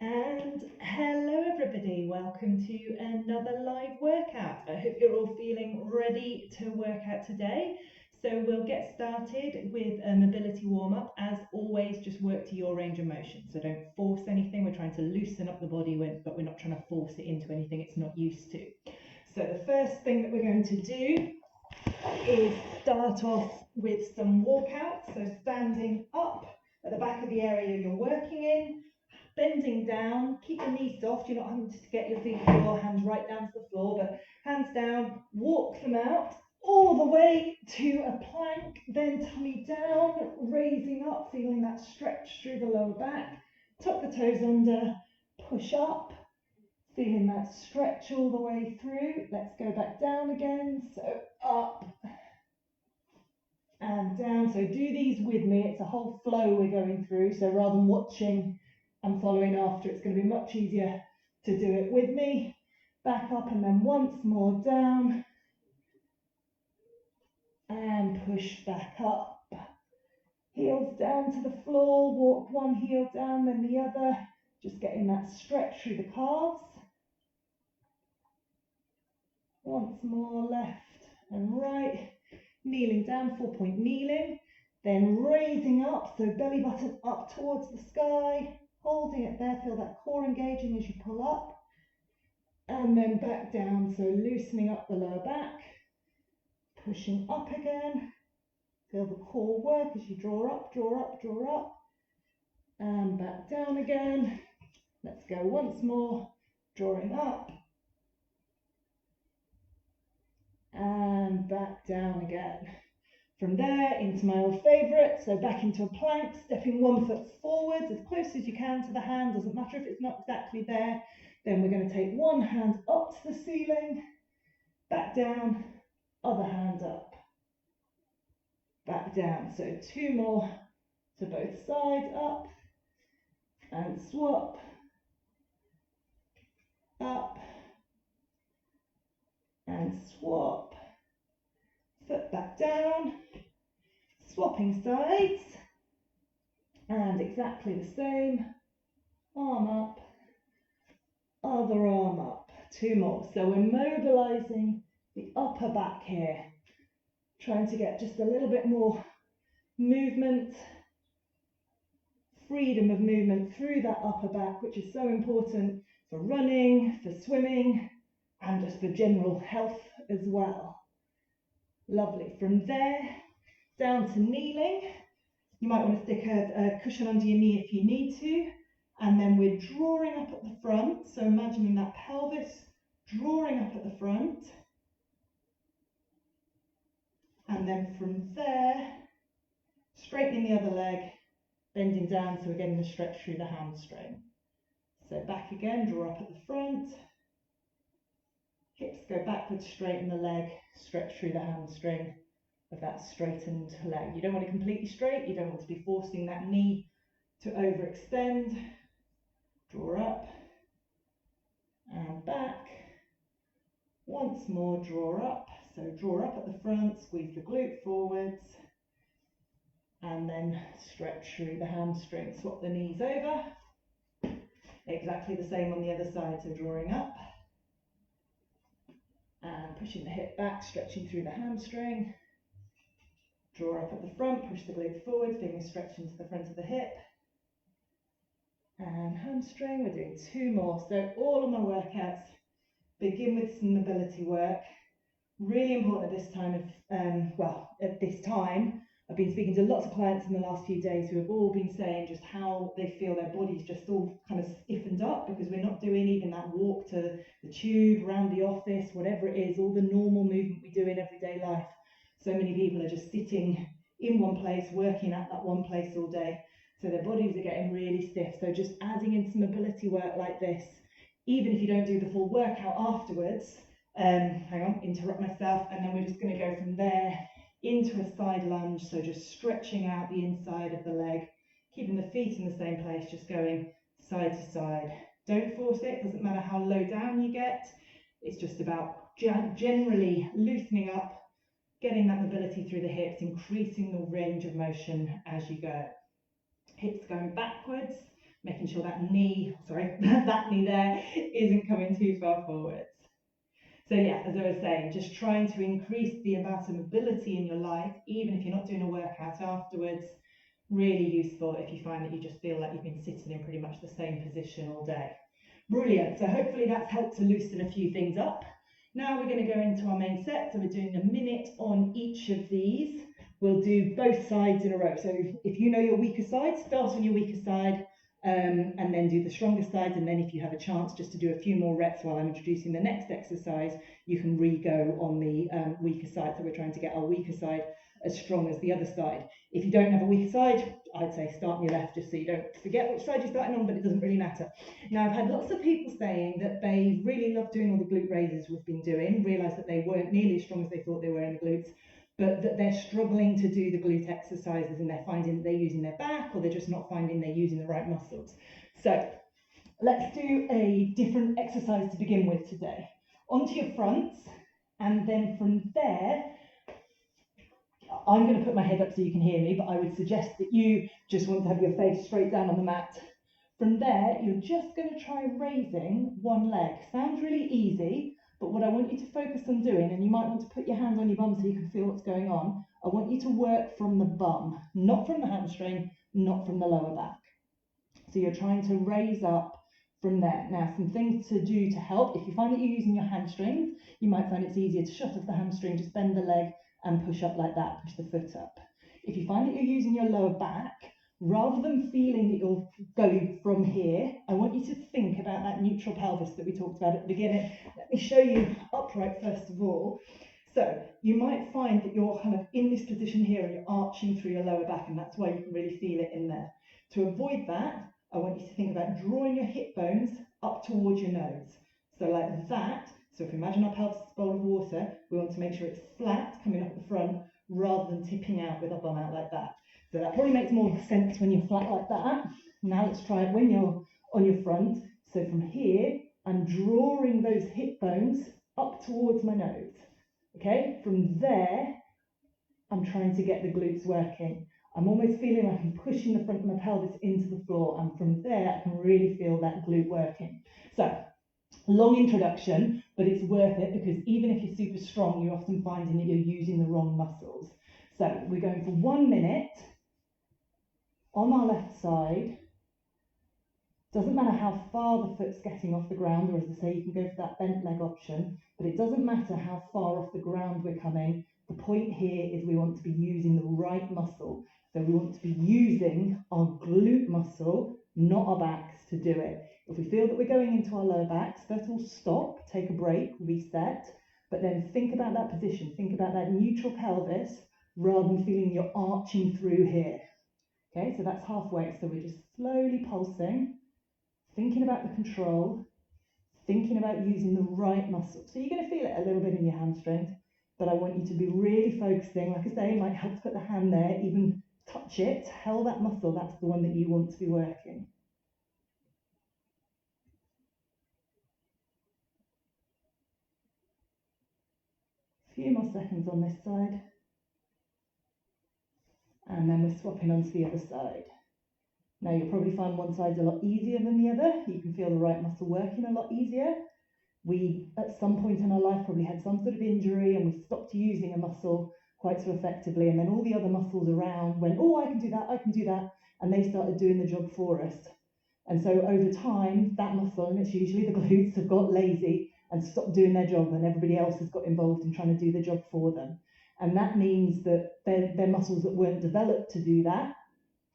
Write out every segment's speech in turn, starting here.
And hello everybody, welcome to another live workout. I hope you're all feeling ready to work out today. So we'll get started with a mobility warm-up. As always, just work to your range of motion. So don't force anything. We're trying to loosen up the body, but we're not trying to force it into anything it's not used to. So the first thing that we're going to do is start off with some walkout. So standing up at the back of the area you're working in, bending down, keep your knees soft, you're not having to get your feet to the floor, hands right down to the floor, but hands down, walk them out all the way to a plank, then tummy down, raising up, feeling that stretch through the lower back, tuck the toes under, push up, feeling that stretch all the way through. Let's go back down again, so up and down. So do these with me, it's a whole flow we're going through, so rather than watching and following after, it's going to be much easier to do it with me. Back up and then once more down and push back up. Heels down to the floor, walk one heel down then the other, just getting that stretch through the calves. Once more, left and right, kneeling down, 4-point kneeling, then raising up, so belly button up towards the sky, holding it there, feel that core engaging as you pull up, and then back down, so loosening up the lower back, pushing up again, feel the core work as you draw up, draw up, draw up, and back down again. Let's go once more, drawing up, and back down again. From there into my old favourite, so back into a plank, stepping one foot forwards as close as you can to the hand, doesn't matter if it's not exactly there. Then we're going to take one hand up to the ceiling, back down, other hand up, back down. So two more to both sides, up and swap, up and swap, foot back down, swapping sides, and exactly the same, arm up, other arm up, two more. So we're mobilizing the upper back here, trying to get just a little bit more movement, freedom of movement through that upper back, which is so important for running, for swimming, and just for general health as well. Lovely. From there, down to kneeling. You might want to stick a cushion under your knee if you need to. And then we're drawing up at the front. So imagining that pelvis drawing up at the front. And then from there, straightening the other leg, bending down so we're getting the stretch through the hamstring. So back again, draw up at the front. Hips go backwards, straighten the leg, stretch through the hamstring of that straightened leg. You don't want it completely straight, you don't want to be forcing that knee to overextend. Draw up and back. Once more, draw up. So draw up at the front, squeeze the glute forwards, and then stretch through the hamstring. Swap the knees over. Exactly the same on the other side, so drawing up and pushing the hip back, stretching through the hamstring. Draw up at the front, push the glute forwards, being a stretch into the front of the hip. And hamstring, we're doing 2 more. So all of my workouts begin with some mobility work. Really important at this time at this time, I've been speaking to lots of clients in the last few days who have all been saying just how they feel their body's just all kind of stiffened up because we're not doing even that walk to the tube, around the office, whatever it is, all the normal movement we do in everyday life. So many people are just sitting in one place, working at that one place all day. So their bodies are getting really stiff. So just adding in some mobility work like this, even if you don't do the full workout afterwards, hang on, interrupt myself, and then we're just going to go from there into a side lunge, so just stretching out the inside of the leg, keeping the feet in the same place, just going side to side. Don't force it, doesn't matter how low down you get, it's just about generally loosening up, getting that mobility through the hips, increasing the range of motion as you go. Hips going backwards, making sure that knee, that knee there isn't coming too far forwards. So yeah, as I was saying, just trying to increase the amount of mobility in your life, even if you're not doing a workout afterwards, really useful if you find that you just feel like you've been sitting in pretty much the same position all day. Brilliant, so hopefully that's helped to loosen a few things up. Now we're going to go into our main set, so we're doing a minute on each of these. We'll do both sides in a row, so if you know your weaker side, start on your weaker side, and then do the stronger sides, and then if you have a chance just to do a few more reps while I'm introducing the next exercise, you can re-go on the weaker side. So we're trying to get our weaker side as strong as the other side. If you don't have a weaker side, I'd say start on your left just so you don't forget which side you're starting on, but it doesn't really matter. Now, I've had lots of people saying that they really love doing all the glute raises we've been doing, realised that they weren't nearly as strong as they thought they were in the glutes, but that they're struggling to do the glute exercises and they're finding that they're using their back, or they're just not finding they're using the right muscles. So let's do a different exercise to begin with today. Onto your fronts, and then from there, I'm going to put my head up so you can hear me, but I would suggest that you just want to have your face straight down on the mat. From there, you're just going to try raising one leg. Sounds really easy, but what I want you to focus on doing, and you might want to put your hands on your bum so you can feel what's going on, I want you to work from the bum, not from the hamstring, not from the lower back. So you're trying to raise up from there. Now, some things to do to help. If you find that you're using your hamstrings, you might find it's easier to shut off the hamstring, just bend the leg and push up like that, push the foot up. If you find that you're using your lower back, rather than feeling that you're going from here, I want you to think about that neutral pelvis that we talked about at the beginning. Let me show you upright first of all. So you might find that you're kind of in this position here and you're arching through your lower back, and that's why you can really feel it in there. To avoid that, I want you to think about drawing your hip bones up towards your nose. So like that. So if you imagine our pelvis is a bowl of water, we want to make sure it's flat coming up at the front rather than tipping out with our bum out like that. So that probably makes more sense when you're flat like that. Now let's try it when you're on your front. So from here, I'm drawing those hip bones up towards my nose. Okay, from there, I'm trying to get the glutes working. I'm almost feeling like I'm pushing the front of my pelvis into the floor, and from there, I can really feel that glute working. So, long introduction, but it's worth it because even if you're super strong, you're often finding that you're using the wrong muscles. So, we're going for 1 minute on our left side. Doesn't matter how far the foot's getting off the ground, or as I say, you can go for that bent leg option, but it doesn't matter how far off the ground we're coming. The point here is we want to be using the right muscle. So we want to be using our glute muscle, not our backs, to do it. If we feel that we're going into our lower backs, first of all, stop, take a break, reset, but then think about that position. Think about that neutral pelvis rather than feeling you're arching through here. Okay, so that's halfway. So we're just slowly pulsing, thinking about the control, thinking about using the right muscle. So you're going to feel it a little bit in your hand strength, but I want you to be really focusing. Like I say, it might help to put the hand there, even touch it, tell that muscle that's the one that you want to be working. A few more seconds on this side. And then we're swapping onto the other side. Now you'll probably find one side's a lot easier than the other. You can feel the right muscle working a lot easier. We, at some point in our life, probably had some sort of injury and we stopped using a muscle quite so effectively, and then all the other muscles around went, oh, I can do that, and they started doing the job for us. And so over time, that muscle, and it's usually the glutes, have got lazy and stopped doing their job, and everybody else has got involved in trying to do the job for them. And that means that they're muscles that weren't developed to do that,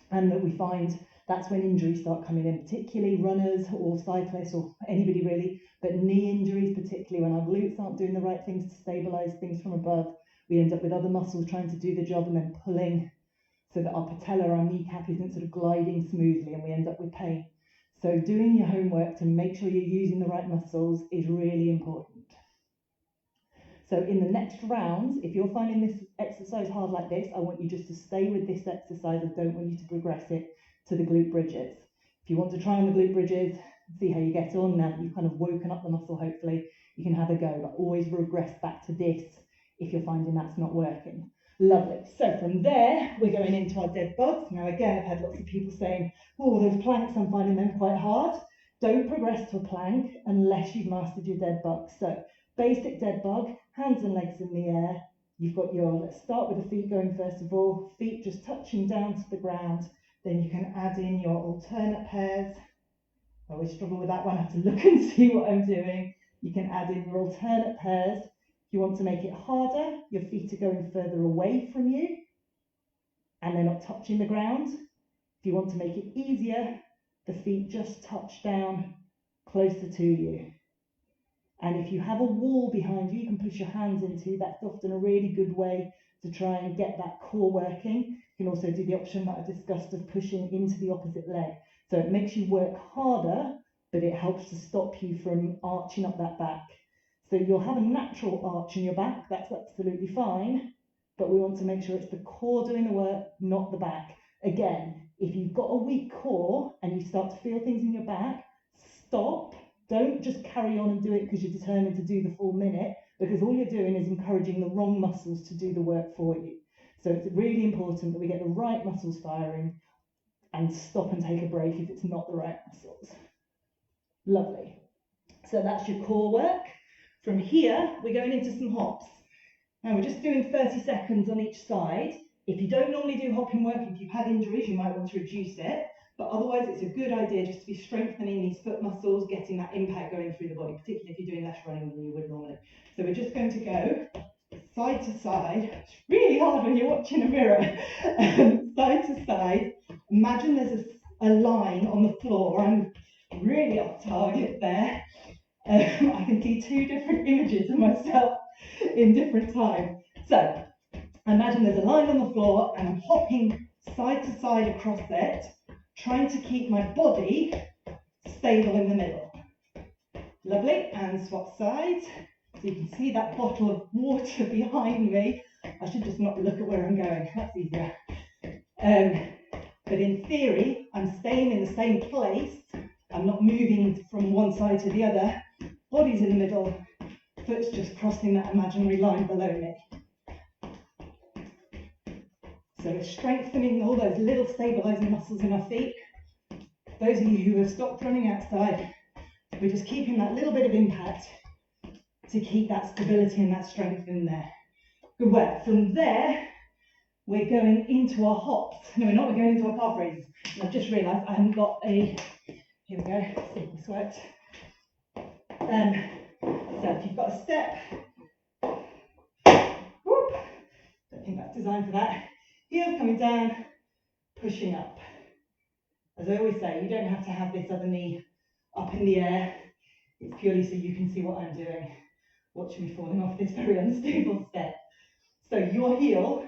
and that we find that's when injuries start coming in, particularly runners or cyclists or anybody really, but knee injuries, particularly when our glutes aren't doing the right things to stabilise things from above. We end up with other muscles trying to do the job and then pulling so that our patella, our kneecap, isn't sort of gliding smoothly, and we end up with pain. So doing your homework to make sure you're using the right muscles is really important. So in the next rounds, if you're finding this exercise hard like this, I want you just to stay with this exercise. I don't want you to progress it to the glute bridges. If you want to try on the glute bridges, see how you get on now that you've kind of woken up the muscle, hopefully, you can have a go, but always regress back to this if you're finding that's not working. Lovely. So from there, we're going into our dead bugs. Now again, I've had lots of people saying, oh, those planks, I'm finding them quite hard. Don't progress to a plank unless you've mastered your dead bug. So basic dead bug, hands and legs in the air. You've got your, let's start with the feet going first of all, feet just touching down to the ground. Then you can add in your alternate pairs. I always struggle with that one, I have to look and see what I'm doing. You can add in your alternate pairs. If you want to make it harder, your feet are going further away from you and they're not touching the ground. If you want to make it easier, the feet just touch down closer to you. And if you have a wall behind you, you can push your hands into. That's often a really good way to try and get that core working. You can also do the option that I discussed of pushing into the opposite leg. So it makes you work harder, but it helps to stop you from arching up that back. So you'll have a natural arch in your back, that's absolutely fine, but we want to make sure it's the core doing the work, not the back. Again, if you've got a weak core and you start to feel things in your back, stop. Don't just carry on and do it because you're determined to do the full minute, because all you're doing is encouraging the wrong muscles to do the work for you. So it's really important that we get the right muscles firing and stop and take a break if it's not the right muscles. Lovely. So that's your core work. From here, we're going into some hops. Now we're just doing 30 seconds on each side. If you don't normally do hopping work, if you've had injuries, you might want to reduce it. But otherwise, it's a good idea just to be strengthening these foot muscles, getting that impact going through the body, particularly if you're doing less running than you would normally. So we're just going to go side to side. It's really hard when you're watching a mirror. Side to side. Imagine there's a line on the floor. I'm really off target there. I can see two different images of myself in different time. So imagine there's a line on the floor and I'm hopping side to side across it, trying to keep my body stable in the middle. Lovely, and swap sides. So you can see that bottle of water behind me. I should just not look at where I'm going, that's easier. But in theory, I'm staying in the same place. I'm not moving from one side to the other. Body's in the middle, foot's just crossing that imaginary line below me. So we're strengthening all those little stabilising muscles in our feet. Those of you who have stopped running outside, we're just keeping that little bit of impact to keep that stability and that strength in there. Good work. From there, we're going into our hops. No, we're not, we're going into our calf raises. And I've just realised I haven't got a, here we go, see if this works. So if you've got a step, whoop, don't think that's designed for that. Heels coming down, pushing up. As I always say, you don't have to have this other knee up in the air. It's purely so you can see what I'm doing. Watch me falling off this very unstable step. So your heel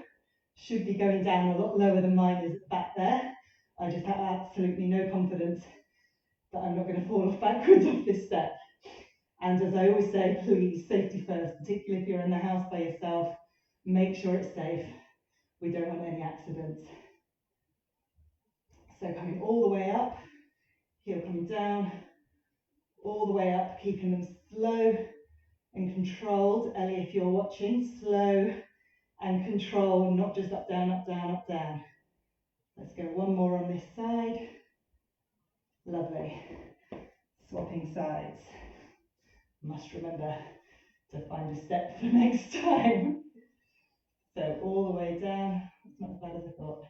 should be going down a lot lower than mine is at the back there. I just have absolutely no confidence that I'm not going to fall off backwards off this step. And as I always say, please, safety first, particularly if you're in the house by yourself, make sure it's safe. We don't want any accidents. So coming all the way up, heel coming down, all the way up, keeping them slow and controlled. Ellie, if you're watching, slow and controlled, not just up, down, up, down, up, down. Let's go one more on this side. Lovely. Swapping sides. Must remember to find a step for next time. So all the way down. It's not as bad as I thought.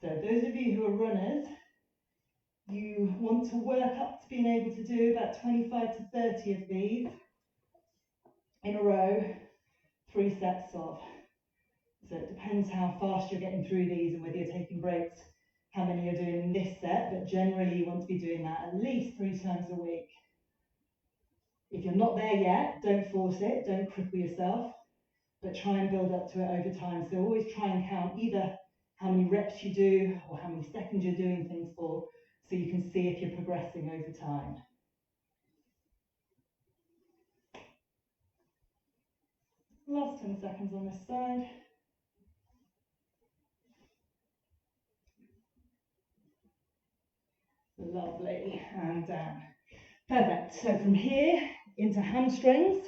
So those of you who are runners, you want to work up to being able to do about 25 to 30 of these in a row, 3 sets of. So it depends how fast you're getting through these and whether you're taking breaks, how many you're doing in this set, but generally you want to be doing that at least 3 times a week. If you're not there yet, don't force it, don't cripple yourself, but try and build up to it over time. So always try and count either how many reps you do or how many seconds you're doing things for, so you can see if you're progressing over time. Last 10 seconds on this side. Lovely, and down. Perfect. So from here into hamstrings.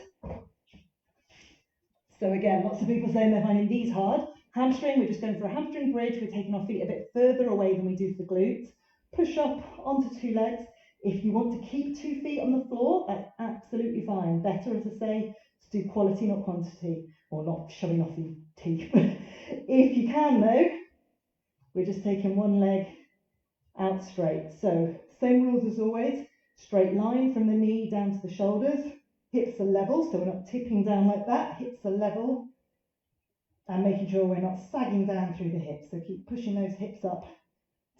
So again, lots of people saying they're finding these hard. Hamstring, we're just going for a hamstring bridge. We're taking our feet a bit further away than we do for glutes. Push up onto 2 legs. If you want to keep 2 feet on the floor, that's absolutely fine. Better, as I say, to do quality, not quantity, or not shoving off your teeth. If you can, though, we're just taking 1 leg out straight. So same rules as always. Straight line from the knee down to the shoulders. Hips are level, so we're not tipping down like that. Hips are level. And making sure we're not sagging down through the hips. So keep pushing those hips up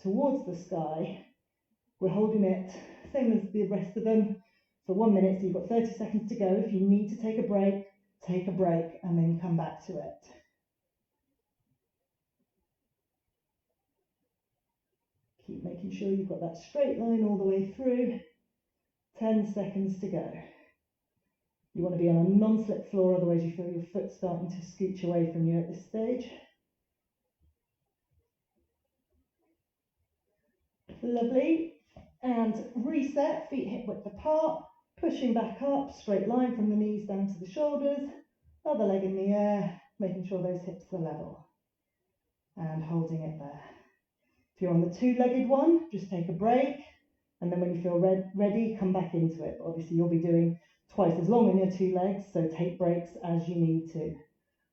towards the sky. We're holding it, same as the rest of them, for 1 minute. So you've got 30 seconds to go. If you need to take a break, and then come back to it. Keep making sure you've got that straight line all the way through. 10 seconds to go. You want to be on a non-slip floor, otherwise you feel your foot starting to scooch away from you at this stage. Lovely. And reset, feet hip width apart, pushing back up, straight line from the knees down to the shoulders, other leg in the air, making sure those hips are level. And holding it there. If you're on the 2-legged one, just take a break, and then when you feel ready, come back into it. But obviously you'll be doing twice as long on your 2 legs, so take breaks as you need to.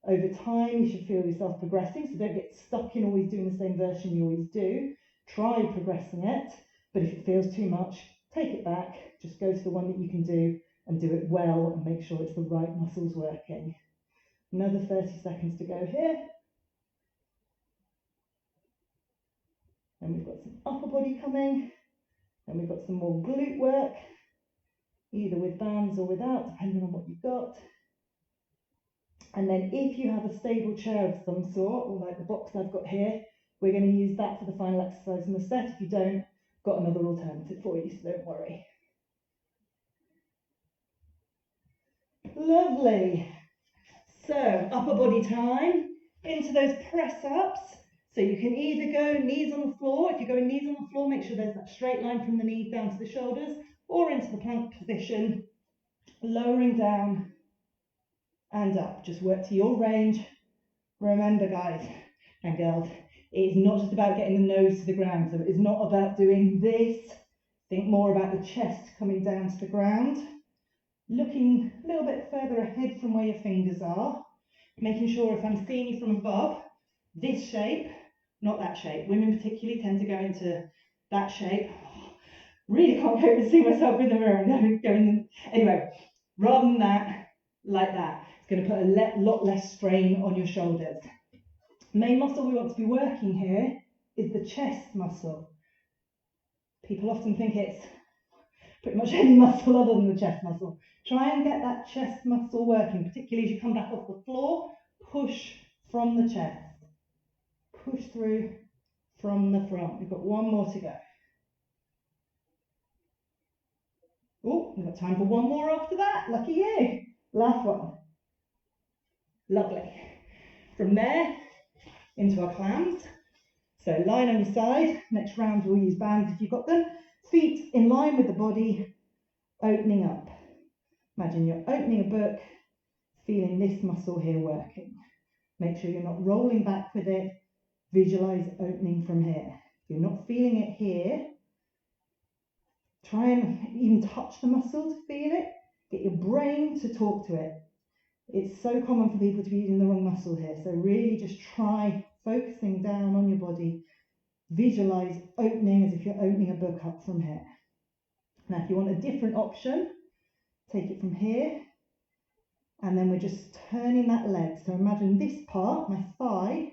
Over time, you should feel yourself progressing, so don't get stuck in always doing the same version you always do. Try progressing it, but if it feels too much, take it back, just go to the one that you can do and do it well and make sure it's the right muscles working. Another 30 seconds to go here. And we've got some upper body coming, and we've got some more glute work, either with bands or without, depending on what you've got. And then if you have a stable chair of some sort, or like the box I've got here, we're going to use that for the final exercise in the set. If you don't, got another alternative for you, so don't worry. Lovely. So upper body time, into those press ups. So you can either go knees on the floor. If you're going knees on the floor, make sure there's that straight line from the knees down to the shoulders, or into the plank position, lowering down and up. Just work to your range. Remember, guys and girls, it is not just about getting the nose to the ground. So it is not about doing this. Think more about the chest coming down to the ground. Looking a little bit further ahead from where your fingers are. Making sure if I'm seeing you from above, this shape, not that shape. Women particularly tend to go into that shape. Really can't cope with seeing myself in the mirror and going. Anyway, rather than that, like that. It's going to put a lot less strain on your shoulders. Main muscle we want to be working here is the chest muscle. People often think it's pretty much any muscle other than the chest muscle. Try and get that chest muscle working, particularly as you come back off the floor. Push from the chest. Push through from the front. We've got one more to go. Oh, we've got time for one more after that. Lucky you. Last one. Lovely. From there, into our clams. So line on your side. Next round we'll use bands if you've got them. Feet in line with the body, opening up. Imagine you're opening a book, feeling this muscle here working. Make sure you're not rolling back with it. Visualize opening from here. If you're not feeling it here, try and even touch the muscle to feel it. Get your brain to talk to it. It's so common for people to be using the wrong muscle here. So really just try focusing down on your body. Visualize opening as if you're opening a book up from here. Now, if you want a different option, take it from here. And then we're just turning that leg. So imagine this part, my thigh,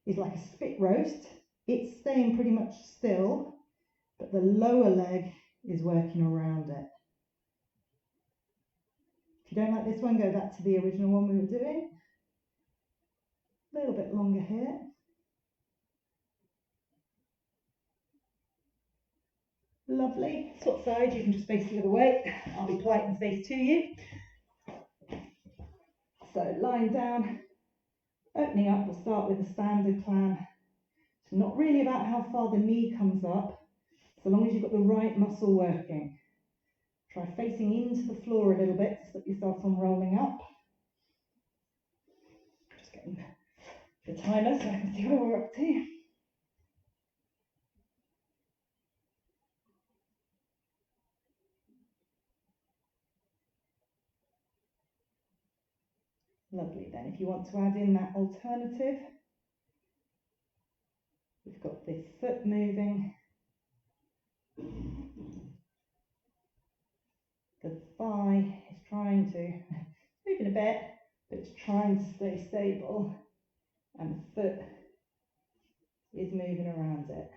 is like a spit roast. It's staying pretty much still, but the lower leg is working around it. If you don't like this one, go back to the original one we were doing. A little bit longer here. Lovely. Swap sides, you can just face the other way. I'll be polite and face to you. So lying down, opening up, we'll start with a standard clam. It's not really about how far the knee comes up, so long as you've got the right muscle working. Try facing into the floor a little bit to stop yourself from rolling up. Just getting the timer so I can see where we're up to. Lovely. Then if you want to add in that alternative, we've got the foot moving, the thigh is trying to move in a bit, but it's trying to stay stable, and the foot is moving around it.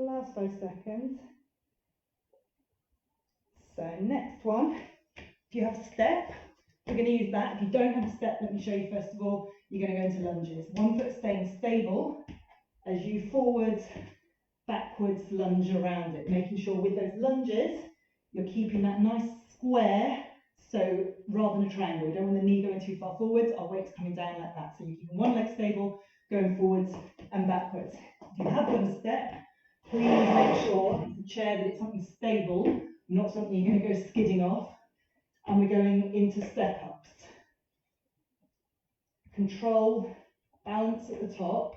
Last 5 seconds. So next one, if you have a step, we're going to use that. If you don't have a step, let me show you first of all, you're going to go into lunges. One foot staying stable as you forwards, backwards lunge around it, making sure with those lunges, you're keeping that nice square, so rather than a triangle. We don't want the knee going too far forwards, our weight's coming down like that. So you're keeping one leg stable, going forwards and backwards. If you have got a step, please make sure it's a chair that it's something stable, not something you're going to go skidding off. And we're going into step-ups. Control, balance at the top.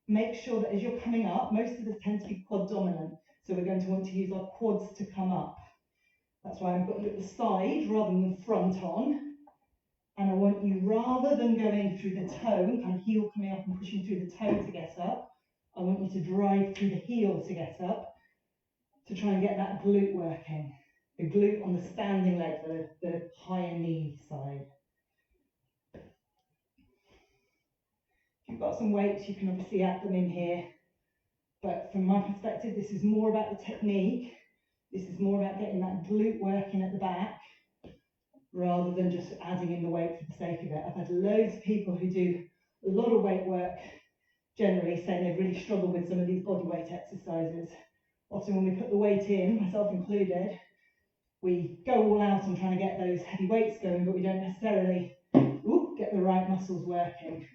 Make sure that as you're coming up, most of us tend to be quad dominant, so we're going to want to use our quads to come up. That's why I've got you at the side rather than the front on. And I want you, rather than going through the toe, kind of heel coming up and pushing through the toe to get up, I want you to drive through the heel to get up, to try and get that glute working. The glute on the standing leg, the higher knee side. If you've got some weights, you can obviously add them in here. But from my perspective, this is more about the technique. This is more about getting that glute working at the back, rather than just adding in the weight for the sake of it. I've had loads of people who do a lot of weight work, generally saying they've really struggled with some of these body weight exercises. Often when we put the weight in, myself included, we go all out on trying to get those heavy weights going, but we don't necessarily get the right muscles working.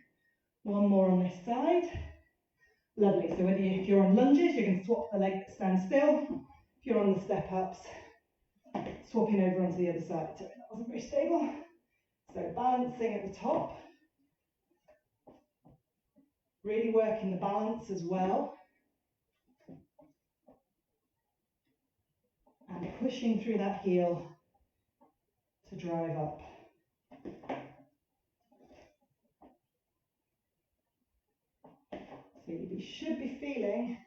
One more on this side. Lovely. So if you're on lunges, you're going to swap the leg that stands still. If you're on the step ups, swapping over onto the other side. So that wasn't very stable. So balancing at the top. Really working the balance as well. And pushing through that heel to drive up. So you should be feeling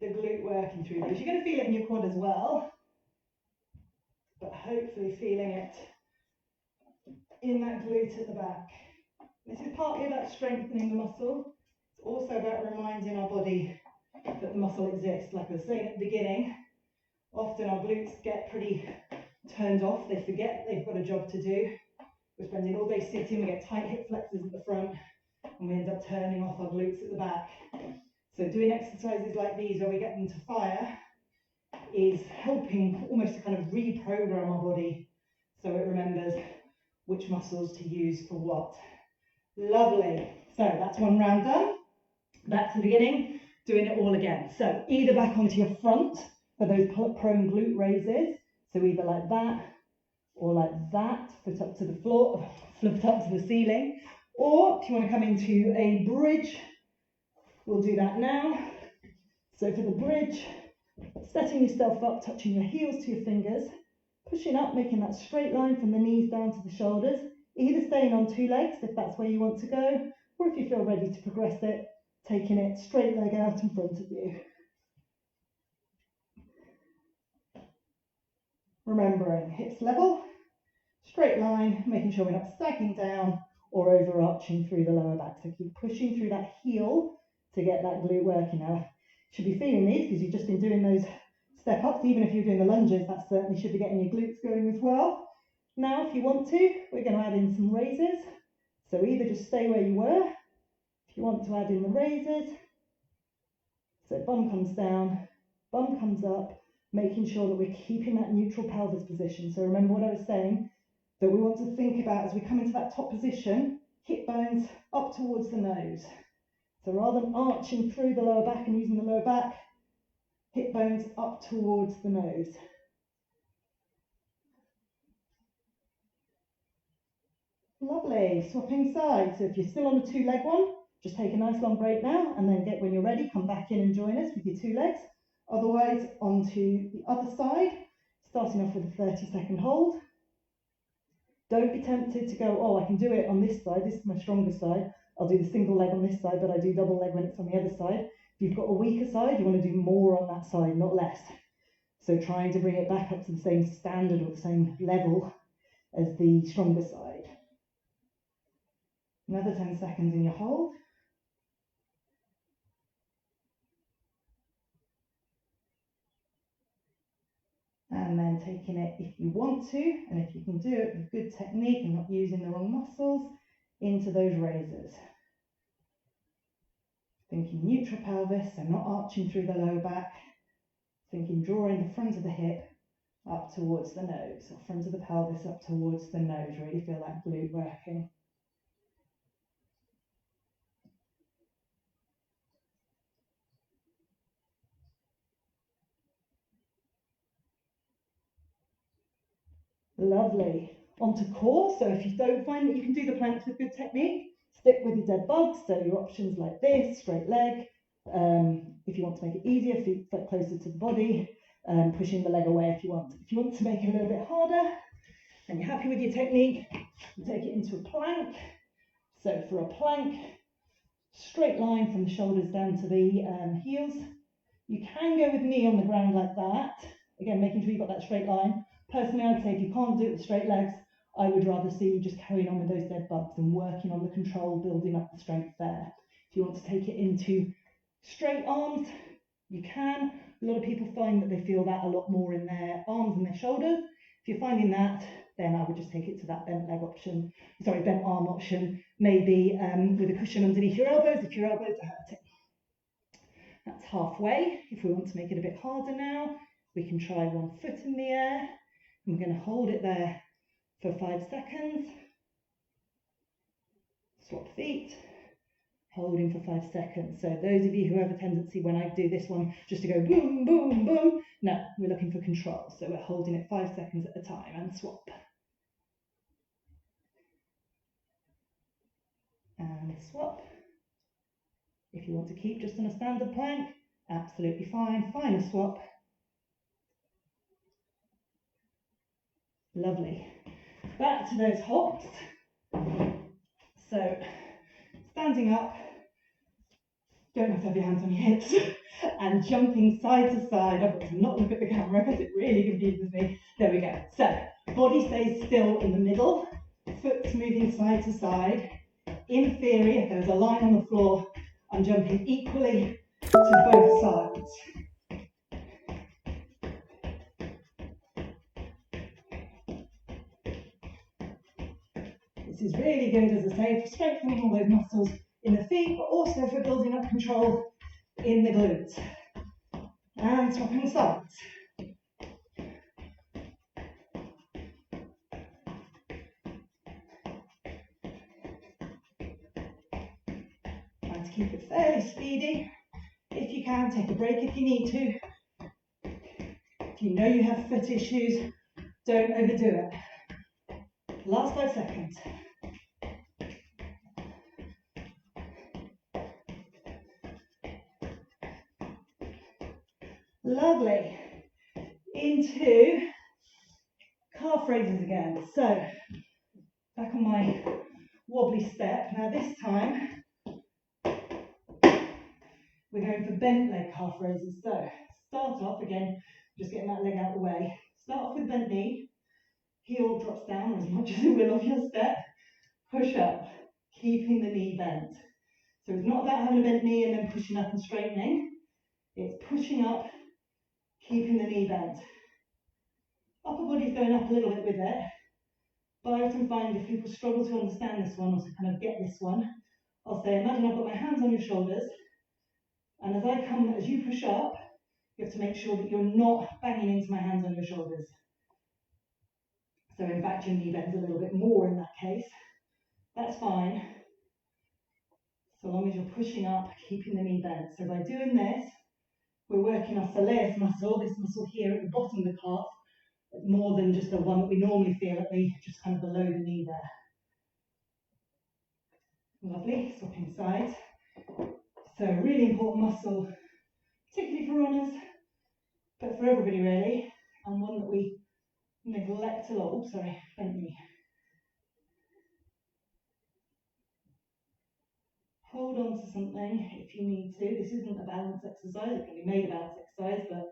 the glute working through these. You're going to feel it in your quad as well, but hopefully feeling it in that glute at the back. This is partly about strengthening the muscle. It's also about reminding our body that the muscle exists. Like I was saying at the beginning, often our glutes get pretty turned off, they forget they've got a job to do. We're spending all day sitting, we get tight hip flexors at the front, and we end up turning off our glutes at the back. So doing exercises like these where we get them to fire is helping almost to kind of reprogram our body so it remembers which muscles to use for what. Lovely. So that's one round done. Back to the beginning, doing it all again. So either back onto your front for those prone glute raises. So either like that or like that, foot up to the floor, foot up to the ceiling. Or if you want to come into a bridge, we'll do that now. So for the bridge, setting yourself up, touching your heels to your fingers, pushing up, making that straight line from the knees down to the shoulders, either staying on two legs if that's where you want to go, or if you feel ready to progress it, taking it straight leg out in front of you. Remembering hips level, straight line, making sure we're not sagging down or overarching through the lower back. So keep pushing through that heel to get that glute working. Now, you should be feeling these because you've just been doing those step ups. Even if you're doing the lunges, that certainly should be getting your glutes going as well. Now, if you want to, we're going to add in some raises. So either just stay where you were, if you want to add in the raises. So bum comes down, bum comes up, making sure that we're keeping that neutral pelvis position. So remember what I was saying, that we want to think about as we come into that top position, hip bones up towards the nose. So rather than arching through the lower back and using the lower back, hip bones up towards the nose. Lovely, swapping sides. So if you're still on the two-leg one, just take a nice long break now, and then when you're ready, come back in and join us with your two legs. Otherwise, onto the other side, starting off with a 30-second hold. Don't be tempted to go, oh, I can do it on this side, this is my stronger side. I'll do the single leg on this side, but I do double leg when it's on the other side. If you've got a weaker side, you want to do more on that side, not less. So trying to bring it back up to the same standard or the same level as the stronger side. Another 10 seconds in your hold. And then taking it, if you want to, and if you can do it with good technique and not using the wrong muscles, into those raises. Thinking neutral pelvis, so not arching through the lower back. Thinking drawing the front of the hip up towards the nose, or front of the pelvis up towards the nose. Really feel that glute working. Lovely. Onto core. So if you don't find that you can do the planks with good technique, stick with your dead bugs. So your options like this, straight leg. If you want to make it easier, feet closer to the body, pushing the leg away if you want. If you want to make it a little bit harder, and you're happy with your technique, you take it into a plank. So for a plank, straight line from the shoulders down to the heels. You can go with knee on the ground like that. Again, making sure you've got that straight line. Personally, I'd say if you can't do it with straight legs, I would rather see you just carrying on with those dead bugs and working on the control, building up the strength there. If you want to take it into straight arms, you can. A lot of people find that they feel that a lot more in their arms and their shoulders. If you're finding that, then I would just take it to that bent leg option, bent arm option, maybe with a cushion underneath your elbows if your elbows are hurting. That's halfway. If we want to make it a bit harder now, we can try one foot in the air. And we're going to hold it there for 5 seconds. Swap feet. Holding for 5 seconds. So those of you who have a tendency when I do this one just to go boom, boom, boom. No, we're looking for control. So we're holding it 5 seconds at a time and swap. And swap. If you want to keep just on a standard plank, absolutely fine. Find a swap. Lovely. Back to those hops. So standing up, don't have to have your hands on your hips, and jumping side to side. I've got to not look at the camera because it really confuses me. There we go. So body stays still in the middle, foot's moving side to side. In theory, if there's a line on the floor, I'm jumping equally to both sides. This is really good, as I say, for strengthening all those muscles in the feet, but also for building up control in the glutes. And swapping sides. Try to keep it fairly speedy. If you can, take a break if you need to. If you know you have foot issues, don't overdo it. Last 5 seconds. Lovely. Into calf raises again. So, back on my wobbly step. Now this time, we're going for bent leg calf raises. So, start off again, just getting that leg out of the way. Start off with bent knee. Heel drops down as much as it will off your step. Push up, keeping the knee bent. So it's not about having a bent knee and then pushing up and straightening. It's pushing up, keeping the knee bent. Upper body's going up a little bit with it. But I often find if people struggle to understand this one or to kind of get this one, I'll say, imagine I've got my hands on your shoulders. And as you push up, you have to make sure that you're not banging into my hands on your shoulders. So in fact, your knee bends a little bit more in that case. That's fine, so long as you're pushing up, keeping the knee bent. So by doing this, we're working our soleus muscle, this muscle here at the bottom of the calf, more than just the one that we normally feel at the, just kind of below the knee there. Lovely, swapping sides. So a really important muscle, particularly for runners, but for everybody really, and one that we neglect a lot. Oh, sorry, bent knee. Hold on to something if you need to. This isn't a balance exercise. It can be made a balance exercise, but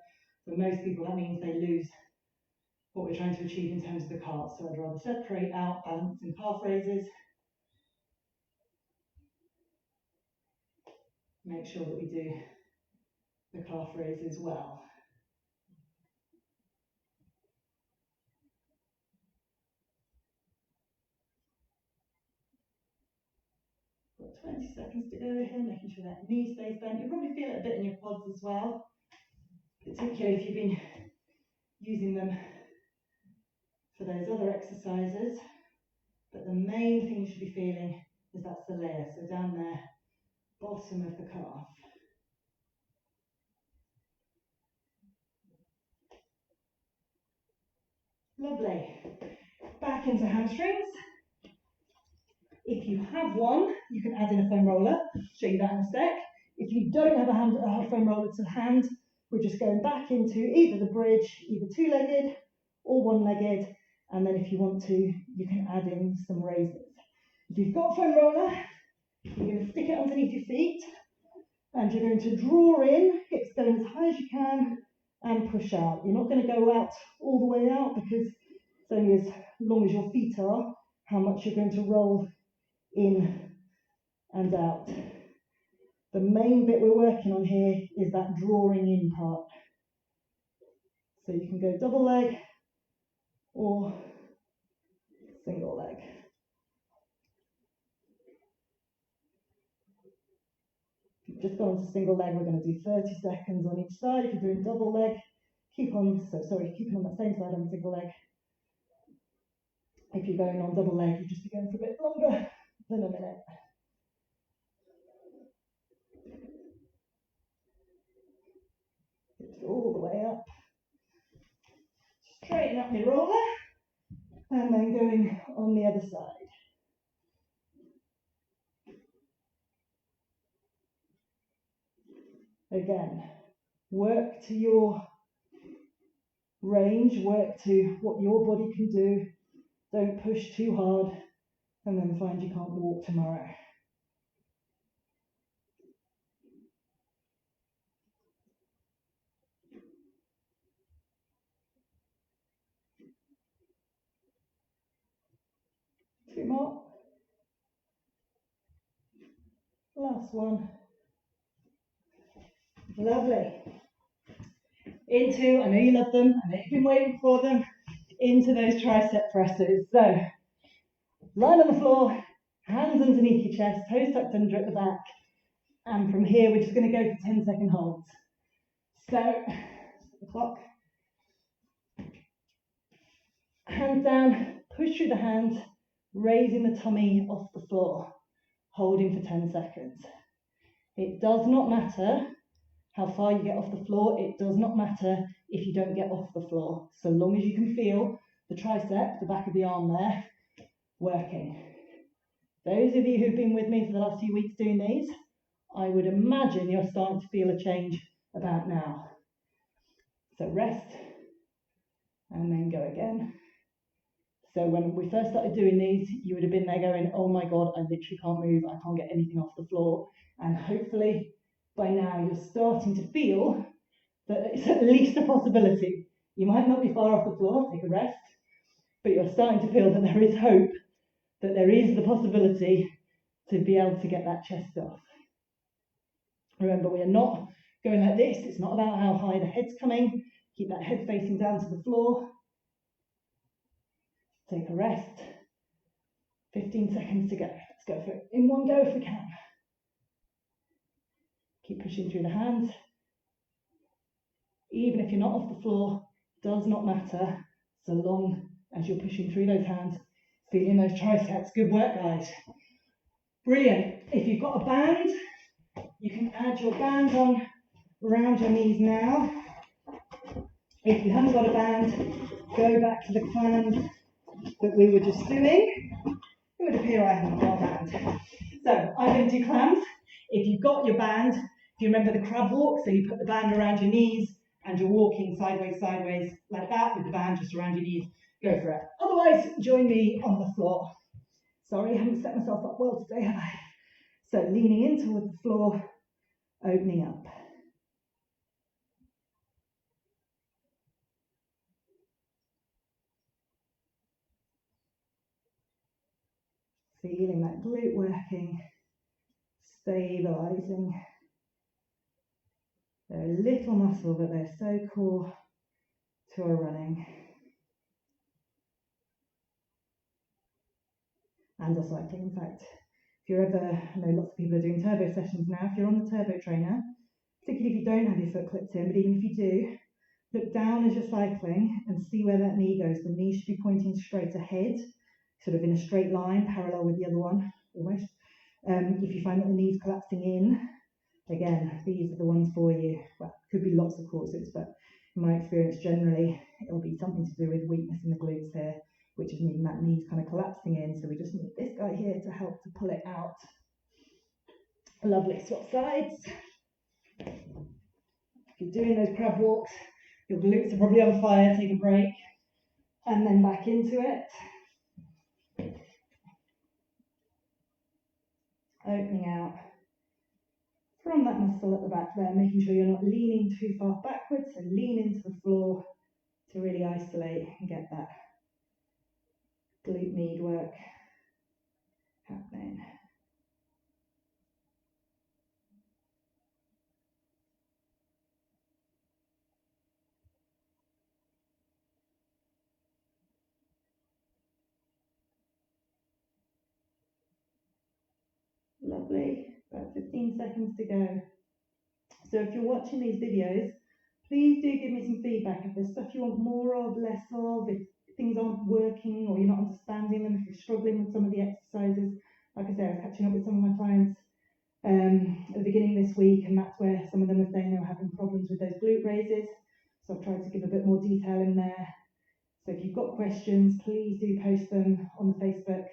for most people that means they lose what we're trying to achieve in terms of the calf. So I'd rather separate out balance and calf raises. Make sure that we do the calf raises well. Got 20 seconds to go here, making sure that knee stays bent. You'll probably feel it a bit in your quads as well, particularly if you've been using them for those other exercises. But the main thing you should be feeling is that soleus, so down there, bottom of the calf. Lovely. Back into hamstrings. If you have one, you can add in a foam roller. I'll show you that in a sec. If you don't have a foam roller to hand, we're just going back into either the bridge, either two-legged or one-legged. And then if you want to, you can add in some raises. If you've got a foam roller, you're going to stick it underneath your feet and you're going to draw in, hips going as high as you can, and push out. You're not going to go out all the way out because it's only as long as your feet are, how much you're going to roll in and out. The main bit we're working on here is that drawing in part. So you can go double leg or single leg. If you've just gone to single leg, we're going to do 30 seconds on each side. If you're doing double leg, keep on that same side on single leg. If you're going on double leg, you just be going for a bit longer than a minute. Lift all the way up. Straighten up my roller. And then going on the other side. Again, work to your range, work to what your body can do. Don't push too hard and then find you can't walk tomorrow. Two more. Last one. Lovely. Into, I know you love them, I know you've been waiting for them, into those tricep presses. So, Line on the floor, hands underneath your chest, toes tucked under at the back. And from here, we're just going to go for 10-second holds. So, the clock. Hands down, push through the hands, raising the tummy off the floor, holding for 10 seconds. It does not matter how far you get off the floor. It does not matter if you don't get off the floor, so long as you can feel the tricep, the back of the arm there, working. Those of you who've been with me for the last few weeks doing these, I would imagine you're starting to feel a change about now. So rest, and then go again. So when we first started doing these, you would have been there going, oh my God, I literally can't move, I can't get anything off the floor. And hopefully by now you're starting to feel that it's at least a possibility. You might not be far off the floor, take a rest, but you're starting to feel that there is hope, that there is the possibility to be able to get that chest off. Remember, we are not going like this. It's not about how high the head's coming. Keep that head facing down to the floor. Take a rest. 15 seconds to go. Let's go for it in one go if we can. Keep pushing through the hands. Even if you're not off the floor, does not matter, so long as you're pushing through those hands, feeling those triceps. Good work, guys. Brilliant. If you've got a band, you can add your band on around your knees now. If you haven't got a band, go back to the clamp that we were just doing. It would appear I haven't got a band. So I'm going to do clams. If you've got your band, do you remember the crab walk? So you put the band around your knees and you're walking sideways, sideways like that with the band just around your knees. Go for it. Otherwise, join me on the floor. Sorry, I haven't set myself up well today, have I? So leaning in towards the floor, opening up. Feeling that glute working, stabilising. They're a little muscle, but they're so core to our running. And our cycling, in fact. If you're ever, I know lots of people are doing turbo sessions now, if you're on the turbo trainer, particularly if you don't have your foot clipped in, but even if you do, look down as you're cycling and see where that knee goes. The knee should be pointing straight ahead, sort of in a straight line, parallel with the other one, almost. If you find that the knee's collapsing in, again, these are the ones for you. Well, could be lots of causes, but in my experience, generally, it'll be something to do with weakness in the glutes here, which is meaning that knee's kind of collapsing in. So we just need this guy here to help to pull it out. Lovely. Swap sides. If you're doing those crab walks, your glutes are probably on fire. Take a break, and then back into it. Opening out from that muscle at the back there, making sure you're not leaning too far backwards, so lean into the floor to really isolate and get that glute med work happening. Lovely, about 15 seconds to go. So if you're watching these videos, please do give me some feedback if there's stuff you want more of, less of, if things aren't working or you're not understanding them, if you're struggling with some of the exercises. Like I say, I was catching up with some of my clients at the beginning of this week, and that's where some of them were saying they were having problems with those glute raises. So I've tried to give a bit more detail in there. So if you've got questions, please do post them on the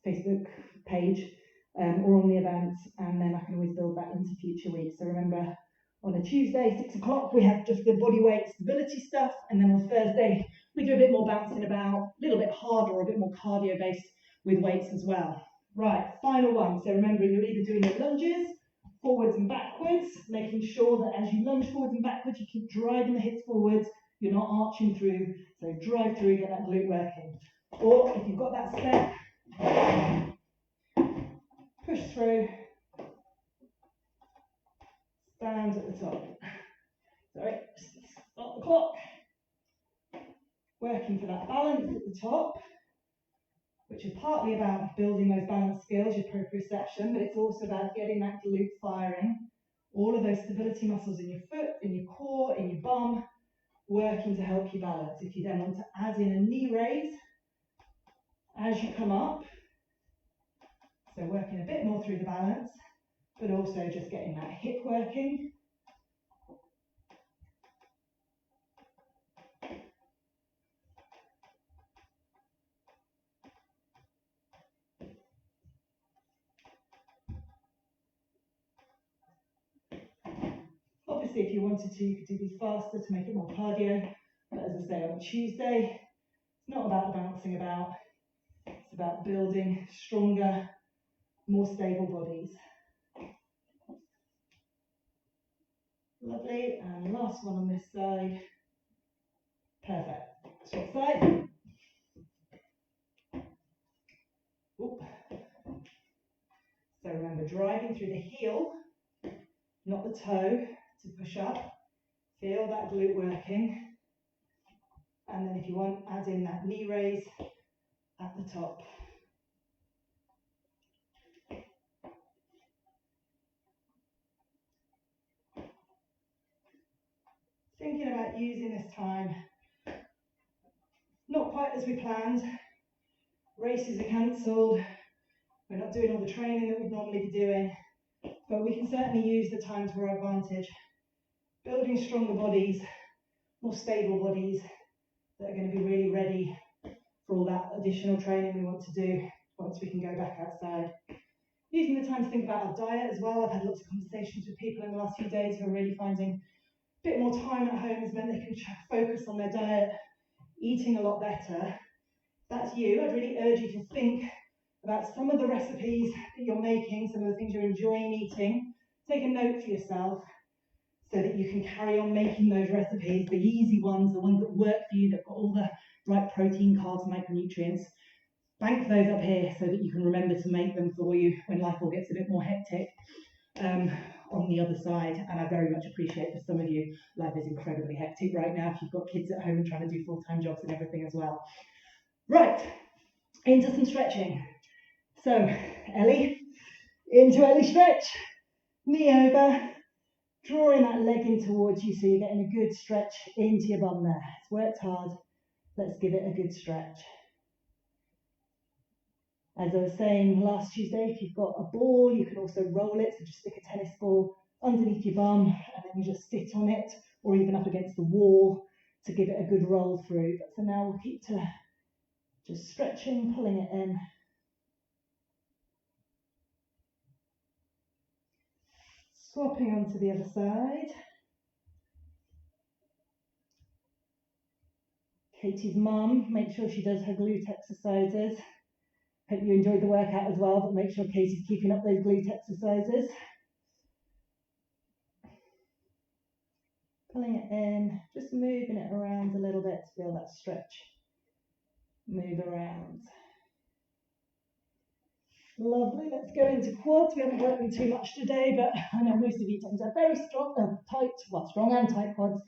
Facebook page or on the events, and then I can always build that into future weeks. So remember, on a Tuesday, 6 o'clock, we have just the body weight stability stuff, and then on Thursday, we do a bit more bouncing about, a little bit harder or a bit more cardio based with weights as well. Right, final one. So remember, you're either doing your lunges, forwards and backwards, making sure that as you lunge forwards and backwards, you keep driving the hips forwards, you're not arching through, so drive through, get that glute working. Or if you've got that step, push through, stand at the top. Sorry, stop the clock. Working for that balance at the top. which is partly about building those balance skills, your proprioception, but it's also about getting that glute firing. All of those stability muscles in your foot, in your core, in your bum, working to help you balance. If you then want to add in a knee raise as you come up, so working a bit more through the balance, but also just getting that hip working. Obviously, if you wanted to, you could do these faster to make it more cardio, but as I say, on Tuesday, it's not about bouncing about, it's about building stronger, more stable bodies. Lovely, and last one on this side. Perfect. Swap side. Oop. So remember, driving through the heel, not the toe, to push up. Feel that glute working. And then if you want, add in that knee raise at the top. Thinking about using this time, not quite as we planned. Races are cancelled. We're not doing all the training that we'd normally be doing, but we can certainly use the time to our advantage. Building stronger bodies, more stable bodies that are going to be really ready for all that additional training we want to do once we can go back outside. Using the time to think about our diet as well. I've had lots of conversations with people in the last few days who are really finding a bit more time at home has meant they can focus on their diet, eating a lot better. If that's you, I'd really urge you to think about some of the recipes that you're making, some of the things you're enjoying eating. Take a note for yourself so that you can carry on making those recipes, the easy ones, the ones that work for you, that got all the right protein, carbs, micronutrients. Bank those up here so that you can remember to make them for you when life all gets a bit more hectic on the other side. And I very much appreciate for some of you, life is incredibly hectic right now if you've got kids at home and trying to do full-time jobs and everything as well. Right, into some stretching. So, Ellie, into Ellie stretch, knee over, drawing that leg in towards you so you're getting a good stretch into your bum there. It's worked hard, let's give it a good stretch. As I was saying last Tuesday, if you've got a ball, you can also roll it, so just stick a tennis ball underneath your bum and then you just sit on it or even up against the wall to give it a good roll through. But for now, we'll keep to just stretching, pulling it in. Swapping onto the other side. Katie's mum, make sure she does her glute exercises. Hope you enjoyed the workout as well, but make sure Katie's keeping up those glute exercises. Pulling it in, just moving it around a little bit to feel that stretch. Move around. Lovely, let's go into quads. We haven't worked them too much today, but I know most of you tend to have very strong, strong and tight quads.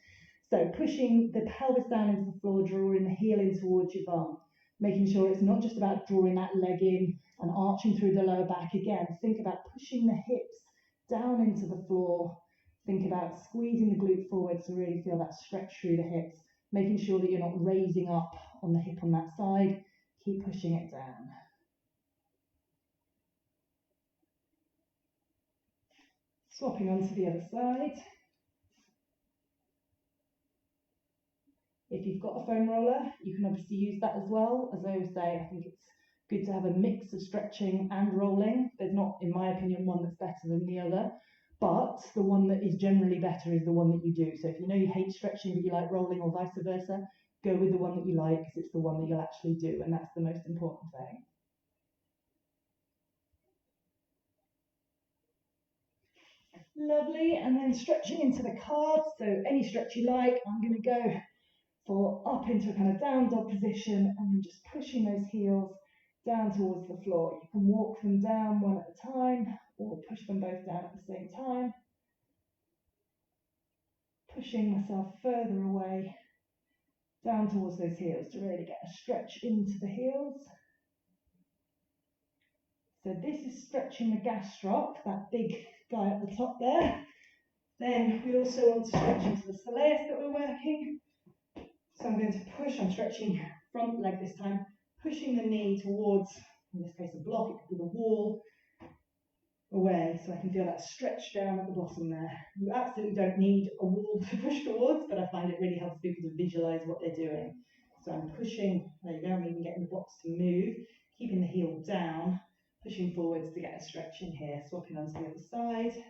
So pushing the pelvis down into the floor, drawing the heel in towards your bum. Making sure it's not just about drawing that leg in and arching through the lower back again. Think about pushing the hips down into the floor. Think about squeezing the glute forward to really feel that stretch through the hips. Making sure that you're not raising up on the hip on that side. Keep pushing it down. Swapping onto the other side. If you've got a foam roller, you can obviously use that as well. As I always say, I think it's good to have a mix of stretching and rolling. There's not, in my opinion, one that's better than the other, but the one that is generally better is the one that you do. So if you know you hate stretching but you like rolling or vice versa, go with the one that you like because it's the one that you'll actually do, and that's the most important thing. Lovely, and then stretching into the calves. So any stretch you like. I'm going to go for up into a kind of down dog position and then just pushing those heels down towards the floor. You can walk them down one at a time or push them both down at the same time. Pushing myself further away down towards those heels to really get a stretch into the heels. So this is stretching the gastroc, that big guy at the top there. Then we also want to stretch into the soleus that we're working. So I'm going to push, I'm stretching front leg this time, pushing the knee towards, in this case a block, it could be the wall, away, so I can feel that stretch down at the bottom there. You absolutely don't need a wall to push towards, but I find it really helps people to visualize what they're doing. So I'm pushing, there you go, I'm even getting the box to move, keeping the heel down, pushing forwards to get a stretch in here, swapping onto the other side.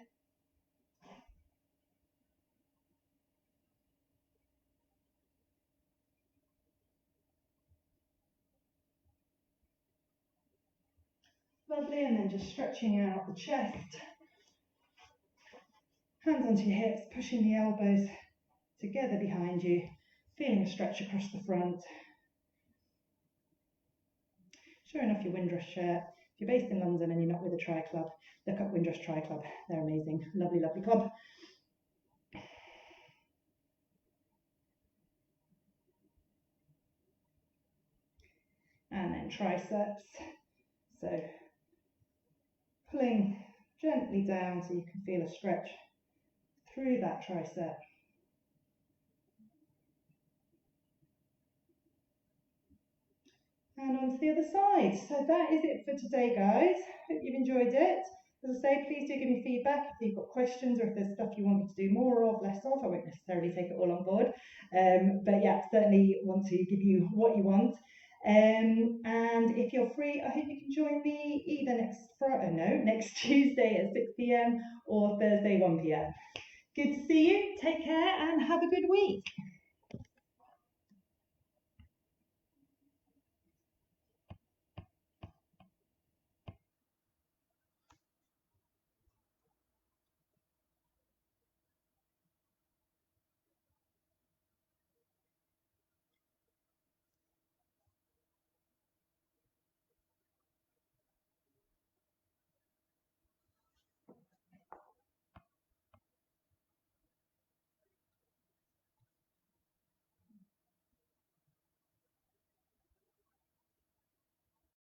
Lovely, and then just stretching out the chest, hands onto your hips, pushing the elbows together behind you, feeling a stretch across the front. Showing off your Windrush shirt. If you're based in London and you're not with a tri club, look up Windrush Tri Club. They're amazing. Lovely, lovely club. And then triceps. So pulling gently down so you can feel a stretch through that tricep. And onto the other side. So that is it for today, guys. Hope you've enjoyed it. As I say, please do give me feedback if you've got questions or if there's stuff you want me to do more of, less of. I won't necessarily take it all on board. But yeah, certainly want to give you what you want. And if you're free, I hope you can join me either next Tuesday at 6 p.m. or Thursday 1 p.m. Good to see you. Take care and have a good week.